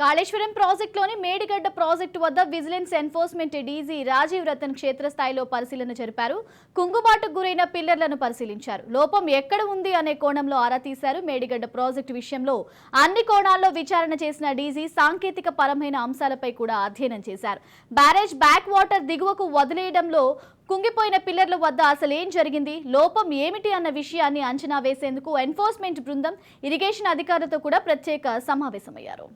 కాళేశ్వరం ప్రాజెక్టులోని మేడిగడ్డ ప్రాజెక్టు వద్ద vigilance enforcement DG Rajiv Ratan క్షేత్రస్థాయిలో పరిశీలన జరిపారు. కుంగుబాటుకు గురైన పిల్లర్లను పరిశీలించారు. లోపం ఎక్కడ ఉంది అనే కోణంలో ఆరా తీశారు. మేడిగడ్డ ప్రాజెక్టు విషయంలో అన్ని కోణాల్లో విచారణ చేసిన డీజీ సాంకేతిక పరమైన అంశాలపై కూడా అధ్యయనం చేశారు. బ్యారేజ్ బ్యాక్ వాటర్ దిగువకు వదిలేయడంలో కుంగిపోయిన పిల్లర్ల వద్ద అసలు ఏం జరిగింది, లోపం ఏమిటి అన్న విషయాన్ని అంచనా వేసేందుకు ఎన్ఫోర్స్మెంట్ బృందం ఇరిగేషన్ అధికారులతో కూడా ప్రత్యేక సమావేశమయ్యారు.